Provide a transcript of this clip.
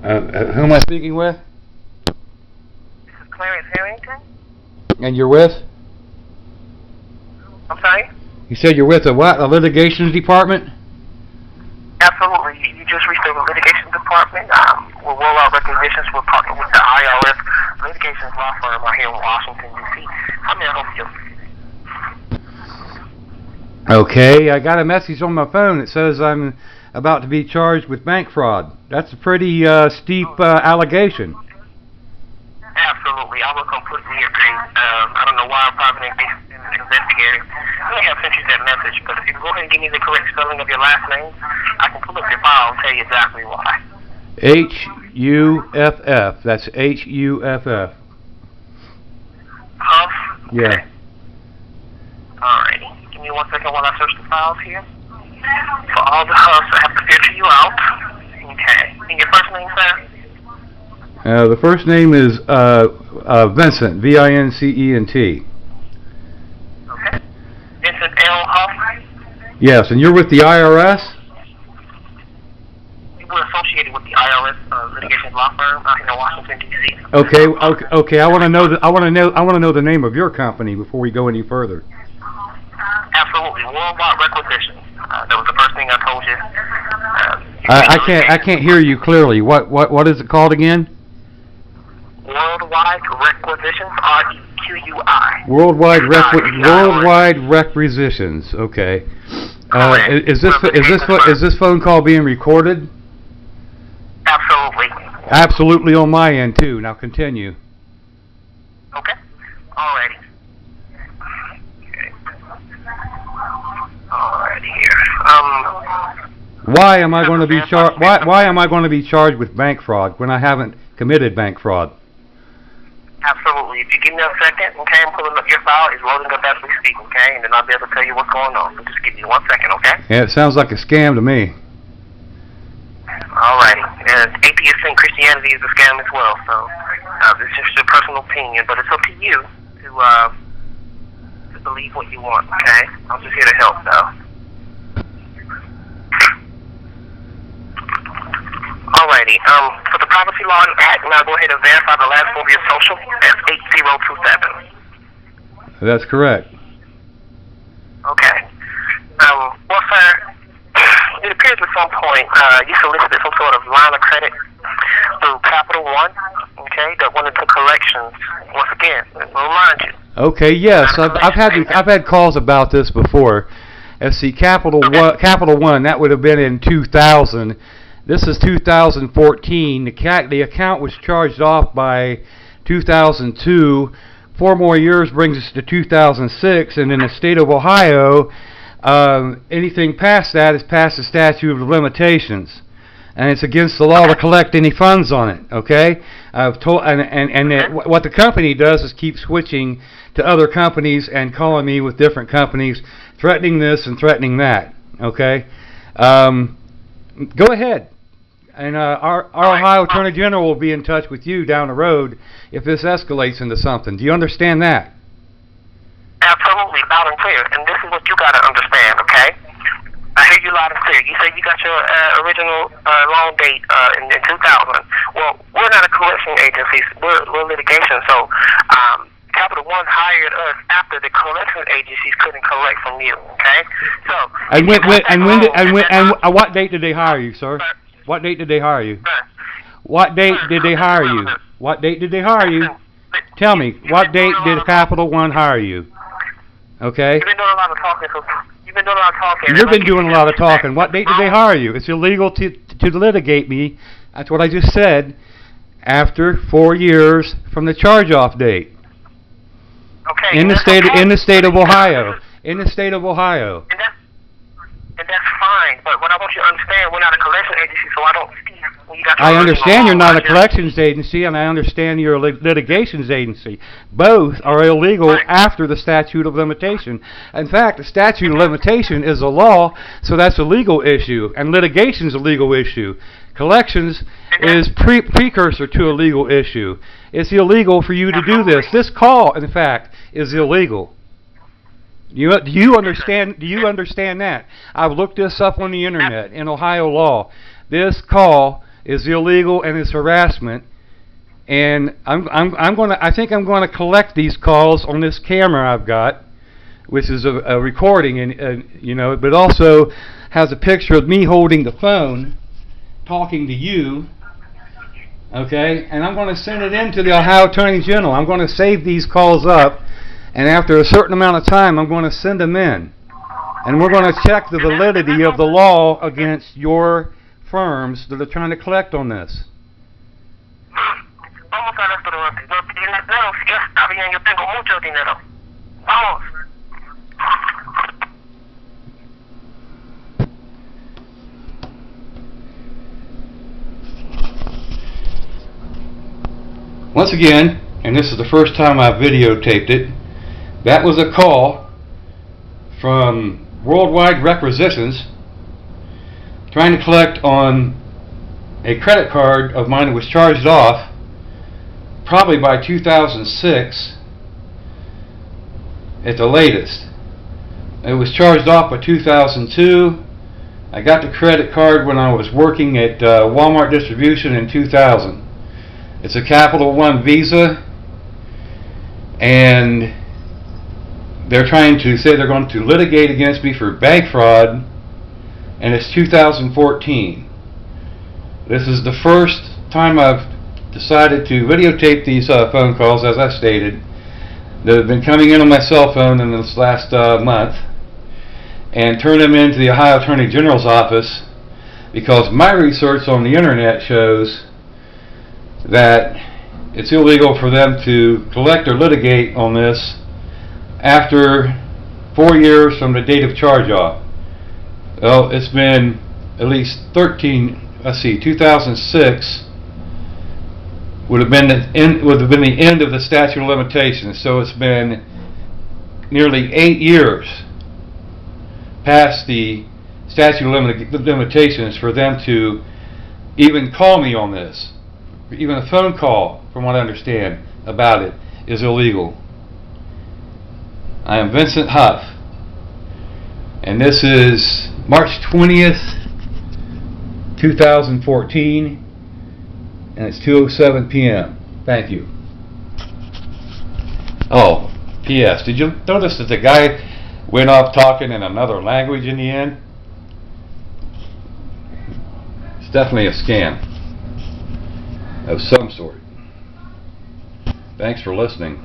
Who am I speaking with? This is Clarence Harrington. And you're with? I'm sorry? You said you're with a what? A litigations department? Absolutely. You just reached the litigation department. We'll roll out requisitions. We're partnering with the IRS litigations law firm out here in Washington, D.C. How may I help you? Okay, I got a message on my phone that says I'm about to be charged with bank fraud. That's a pretty steep allegation. Absolutely. I would completely agree. I don't know why a private investigator may have sent you that message, but if you go ahead and give me the correct spelling of your last name, I can pull up your file and tell you exactly why. H-U-F-F. That's H-U-F-F. Huff? Yeah. Alrighty. Give me 1 second while I search the files here. For all the Huffs, I have to filter you out. Okay. And your first name, sir? The first name is Vincent, V-I-N-C-E-N-T. Okay. Vincent L. Huff? Yes, and you're with the IRS? We're associated with the IRS litigation law firm out here in Washington, D.C. Okay. I want to know the name of your company before we go any further. Absolutely. Worldwide Requisitions. That was the first thing I told you. I can't hear you clearly. What is it called again? Worldwide Requisitions, R-E-Q-U-I. Worldwide Requisitions. Okay. Is this phone call being recorded? Absolutely. Absolutely on my end too. Now continue. Okay. Alrighty. Alrighty here. Why am I going to be charged? Why am I going to be charged with bank fraud when I haven't committed bank fraud? Absolutely. If you give me a second, okay, I'm pulling up your file. It's loading up as we speak, okay, and then I'll be able to tell you what's going on. So just give me 1 second, okay? Yeah, it sounds like a scam to me. Alrighty. Atheist and Christianity is a scam as well, so this is just your personal opinion, but it's up to you to believe what you want, okay? I'm just here to help, though. Alrighty. For the Privacy Law Act, now go ahead and verify the last four of your social. That's 8027. That's correct. Okay. Well, sir, it appears at some point you solicited some sort of line of credit through Capital One, okay, that went into collections. Once again, let me remind you. Okay, yes, I've had calls about this before. Let's see, Capital One, that would have been in 2000. This is 2014. The account was charged off by 2002. 4 more years brings us to 2006, and in the state of Ohio, anything past that is past the statute of limitations, and it's against the law to collect any funds on it. Okay, I've told, what the company does is keep switching to other companies and calling me with different companies, threatening this and threatening that. Okay, go ahead. And our Ohio Attorney General will be in touch with you down the road if this escalates into something. Do you understand that? Absolutely, loud and clear. And this is what you got to understand, okay? I hear you loud and clear. You say you got your original loan date in 2000. Well, we're not a collection agency. We're litigation. So Capital One hired us after the collection agencies couldn't collect from you, okay? So. What date did they hire you, sir? What date did they hire you? What date did they hire you? What date did they hire you? Tell me, what date did Capital One hire you? Okay? You've been doing a lot of talking. You've been doing a lot of talking. You've been doing a lot of talking. What date did they hire you? It's illegal to litigate me. That's what I just said. After 4 years from the charge-off date. Okay. In the state of Ohio. In the state of Ohio. And that's fine, but what I want you to understand, we're not a collection agency, so I don't see when you got your I understand you're not a collections agency, and I understand you're a litigations agency. Both are illegal after the statute of limitation. In fact, the statute of limitation is a law, so that's a legal issue, and litigation is a legal issue. Collections is precursor to a legal issue. It's illegal for you to do this. This call, in fact, is illegal. Do you understand that? I've looked this up on the internet in Ohio law. This call is illegal and is harassment. And I think I'm gonna collect these calls on this camera I've got, which is a recording, and you know, but also has a picture of me holding the phone, talking to you. Okay, and I'm going to send it in to the Ohio Attorney General. I'm going to save these calls up, and after a certain amount of time, I'm going to send them in, and we're going to check the validity of the law against your firms that are trying to collect on this. Vamos a ver, pero no tienes, no, si está bien, yo tengo mucho dinero. Vamos. Once again, and this is the first time I've videotaped it, that was a call from Worldwide Requisitions trying to collect on a credit card of mine that was charged off probably by 2006 at the latest. It was charged off by 2002. I got the credit card when I was working at Walmart Distribution in 2000. It's a Capital One Visa, and they're trying to say they're going to litigate against me for bank fraud, and it's 2014. This is the first time I've decided to videotape these phone calls, as I stated, that have been coming in on my cell phone in this last month, and turn them into the Ohio Attorney General's office, because my research on the internet shows that it's illegal for them to collect or litigate on this after 4 years from the date of charge off. Well, it's been at least 2006 would have been the end of the statute of limitations. So it's been nearly 8 years past the statute of limitations for them to even call me on this. Even a phone call, from what I understand about it, is illegal. I am Vincent Huff, and this is March 20th, 2014, and it's 2:07 p.m. Thank you. Oh, P.S. Did you notice that the guy went off talking in another language in the end? It's definitely a scam of some sort. Thanks for listening.